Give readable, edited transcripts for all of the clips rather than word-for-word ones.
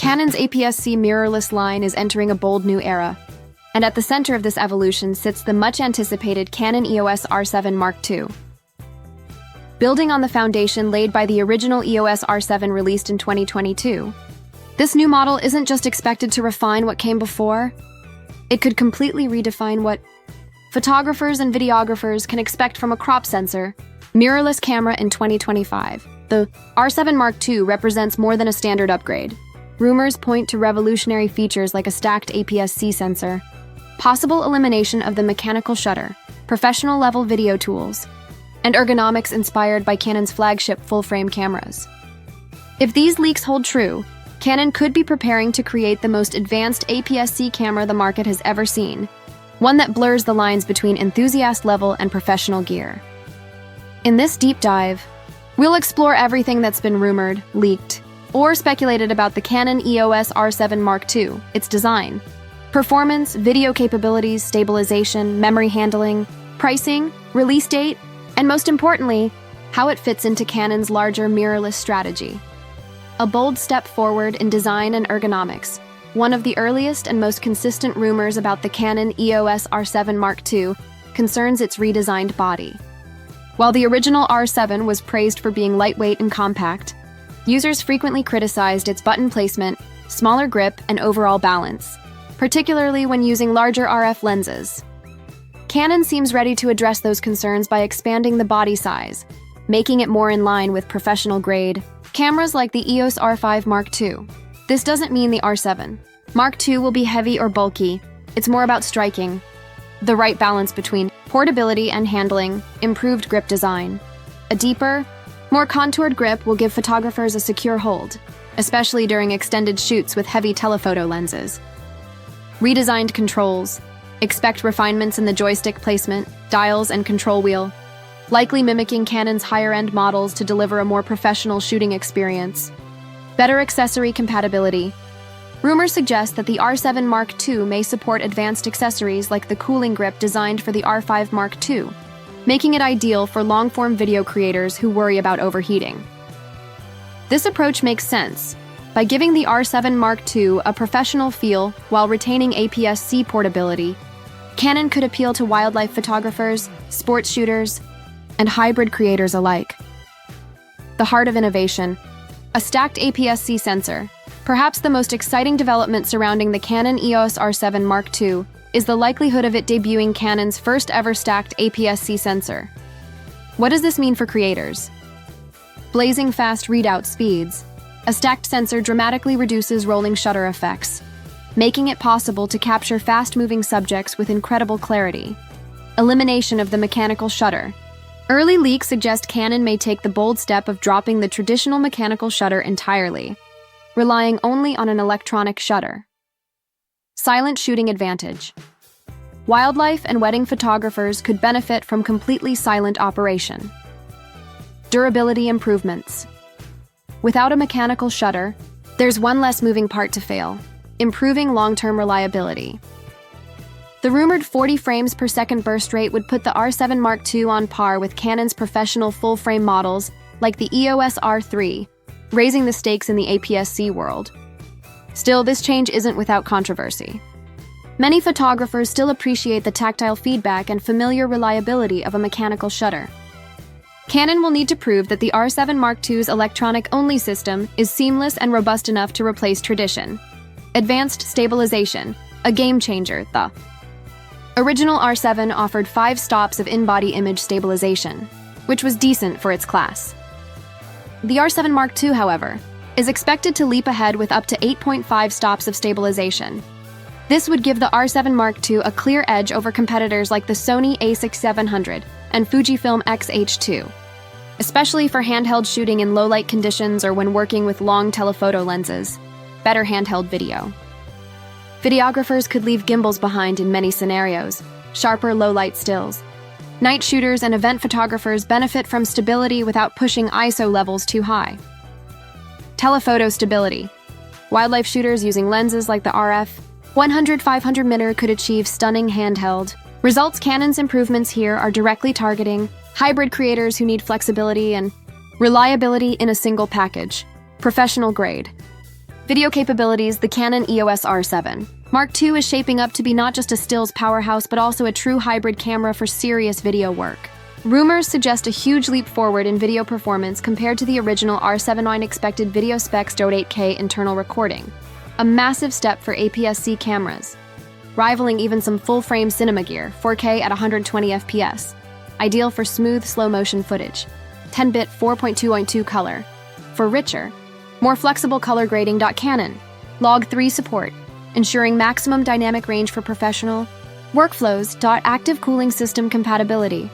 Canon's APS-C mirrorless line is entering a bold new era, and at the center of this evolution sits the much-anticipated Canon EOS R5 Mark II. Building on the foundation laid by the original EOS R5 released in 2022, this new model isn't just expected to refine what came before, it could completely redefine what photographers and videographers can expect from a crop sensor, mirrorless camera in 2025. The R5 Mark II represents more than a standard upgrade. Rumors point to revolutionary features like a stacked APS-C sensor, possible elimination of the mechanical shutter, professional-level video tools, and ergonomics inspired by Canon's flagship full-frame cameras. If these leaks hold true, Canon could be preparing to create the most advanced APS-C camera the market has ever seen, one that blurs the lines between enthusiast-level and professional gear. In this deep dive, we'll explore everything that's been rumored, leaked, or speculated about the Canon EOS R5 Mark II, its design, performance, video capabilities, stabilization, memory handling, pricing, release date, and most importantly, how it fits into Canon's larger mirrorless strategy. A bold step forward in design and ergonomics, one of the earliest and most consistent rumors about the Canon EOS R5 Mark II concerns its redesigned body. While the original R5 was praised for being lightweight and compact, users frequently criticized its button placement, smaller grip, and overall balance, particularly when using larger RF lenses. Canon seems ready to address those concerns by expanding the body size, making it more in line with professional-grade cameras like the EOS R5 Mark II. This doesn't mean the R5 Mark II will be heavy or bulky. It's more about striking the right balance between portability and handling, improved grip design. A deeper, more contoured grip will give photographers a secure hold, especially during extended shoots with heavy telephoto lenses. Redesigned controls. Expect refinements in the joystick placement, dials, and control wheel, likely mimicking Canon's higher-end models to deliver a more professional shooting experience. Better accessory compatibility. Rumors suggest that the R5 Mark II may support advanced accessories like the cooling grip designed for the R5 Mark II, making it ideal for long-form video creators who worry about overheating. This approach makes sense. By giving the R5 Mark II a professional feel while retaining APS-C portability, Canon could appeal to wildlife photographers, sports shooters, and hybrid creators alike. The heart of innovation, a stacked APS-C sensor. Perhaps the most exciting development surrounding the Canon EOS R5 Mark II is the likelihood of it debuting Canon's first-ever stacked APS-C sensor. What does this mean for creators? Blazing fast readout speeds. A stacked sensor dramatically reduces rolling shutter effects, making it possible to capture fast-moving subjects with incredible clarity. Elimination of the mechanical shutter. Early leaks suggest Canon may take the bold step of dropping the traditional mechanical shutter entirely, relying only on an electronic shutter. Silent shooting advantage. Wildlife and wedding photographers could benefit from completely silent operation. Durability improvements. Without a mechanical shutter, there's one less moving part to fail, improving long-term reliability. The rumored 40 frames per second burst rate would put the R5 Mark II on par with Canon's professional full-frame models like the EOS R3, raising the stakes in the APS-C world. Still, this change isn't without controversy. Many photographers still appreciate the tactile feedback and familiar reliability of a mechanical shutter. Canon will need to prove that the R5 Mark II's electronic-only system is seamless and robust enough to replace tradition. Advanced stabilization, a game-changer. The original R5 offered 5 stops of in-body image stabilization, which was decent for its class. The R5 Mark II, however, is expected to leap ahead with up to 8.5 stops of stabilization. This would give the R5 Mark II a clear edge over competitors like the Sony a6700 and Fujifilm X-H2, especially for handheld shooting in low-light conditions or when working with long telephoto lenses. Better handheld video. Videographers could leave gimbals behind in many scenarios, sharper low-light stills. Night shooters and event photographers benefit from stability without pushing ISO levels too high. Telephoto stability. Wildlife shooters using lenses like the RF 100-500 mirror could achieve stunning handheld results. Canon's improvements here are directly targeting hybrid creators who need flexibility and reliability in a single package. Professional grade. Video capabilities, the Canon EOS R7. Mark II is shaping up to be not just a stills powerhouse, but also a true hybrid camera for serious video work. Rumors suggest a huge leap forward in video performance compared to the original R7 expected video specs 8K internal recording, a massive step for APS-C cameras, rivaling even some full-frame cinema gear, 4K at 120 FPS, ideal for smooth slow-motion footage, 10-bit 4.2.2 color, for richer, more flexible color grading. Canon Log 3 support, ensuring maximum dynamic range for professional workflows. Active cooling system compatibility,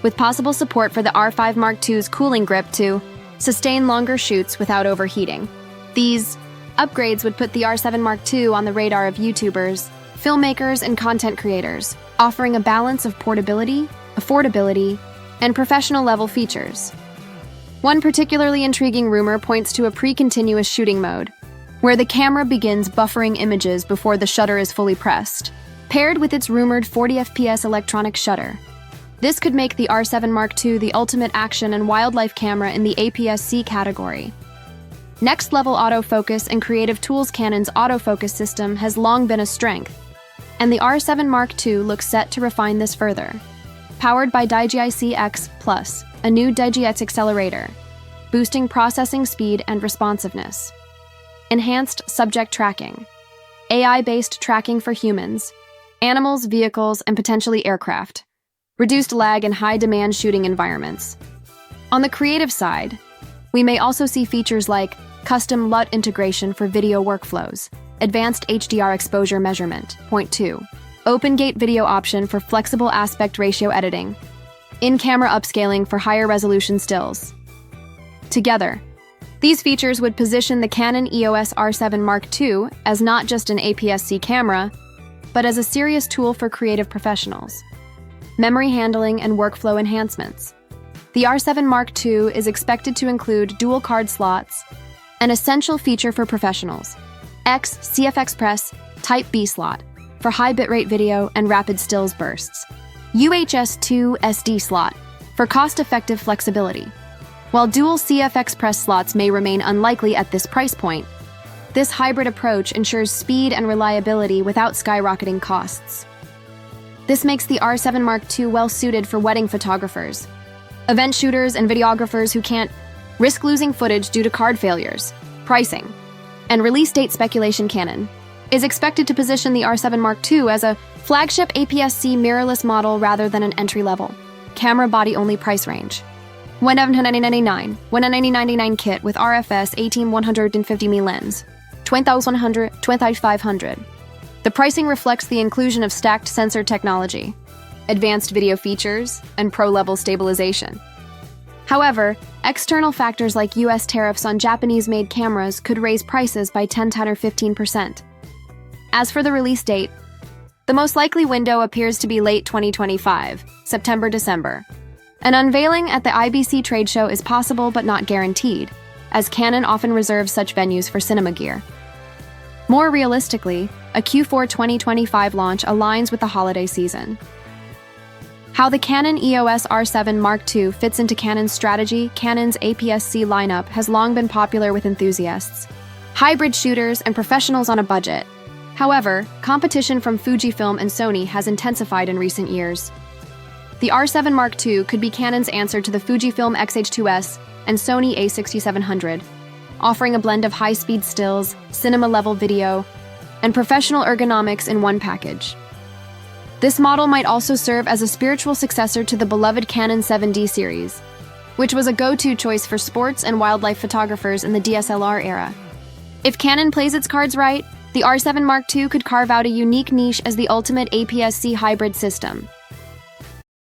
with possible support for the R5 Mark II's cooling grip to sustain longer shoots without overheating. These upgrades would put the R7 Mark II on the radar of YouTubers, filmmakers, and content creators, offering a balance of portability, affordability, and professional-level features. One particularly intriguing rumor points to a pre-continuous shooting mode, where the camera begins buffering images before the shutter is fully pressed, paired with its rumored 40 FPS electronic shutter. This could make the R7 Mark II the ultimate action and wildlife camera in the APS-C category. Next-level autofocus and creative tools. Canon's autofocus system has long been a strength, and the R7 Mark II looks set to refine this further. Powered by DigiIC-X+, a new DigiX accelerator, boosting processing speed and responsiveness. Enhanced subject tracking, AI-based tracking for humans, animals, vehicles, and potentially aircraft. Reduced lag in high-demand shooting environments. On the creative side, we may also see features like custom LUT integration for video workflows, advanced HDR exposure measurement, Point 2, open gate video option for flexible aspect ratio editing, in-camera upscaling for higher resolution stills. Together, these features would position the Canon EOS R7 Mark II as not just an APS-C camera, but as a serious tool for creative professionals. Memory handling and workflow enhancements. The R7 Mark II is expected to include dual card slots, an essential feature for professionals, CF Express Type B slot for high bitrate video and rapid stills bursts, UHS-2 SD slot for cost-effective flexibility. While dual CF Express slots may remain unlikely at this price point, this hybrid approach ensures speed and reliability without skyrocketing costs. This makes the R7 Mark II well-suited for wedding photographers, event shooters, and videographers who can't risk losing footage due to card failures. Pricing and release date speculation. Canon is expected to position the R7 Mark II as a flagship APS-C mirrorless model rather than an entry-level, camera body-only price range. $199, $199 kit with RFS 18-150mm lens, $20,100, $25,500. The pricing reflects the inclusion of stacked sensor technology, advanced video features, and pro-level stabilization. However, external factors like US tariffs on Japanese-made cameras could raise prices by 10 or 15%. As for the release date, the most likely window appears to be late 2025, September-December. An unveiling at the IBC trade show is possible but not guaranteed, as Canon often reserves such venues for cinema gear. More realistically, a Q4 2025 launch aligns with the holiday season. How the Canon EOS R7 Mark II fits into Canon's strategy. Canon's APS-C lineup has long been popular with enthusiasts, hybrid shooters, and professionals on a budget. However, competition from Fujifilm and Sony has intensified in recent years. The R7 Mark II could be Canon's answer to the Fujifilm X-H2S and Sony a6700, offering a blend of high-speed stills, cinema-level video, and professional ergonomics in one package. This model might also serve as a spiritual successor to the beloved Canon 7D series, which was a go-to choice for sports and wildlife photographers in the DSLR era. If Canon plays its cards right, the R7 Mark II could carve out a unique niche as the ultimate APS-C hybrid system.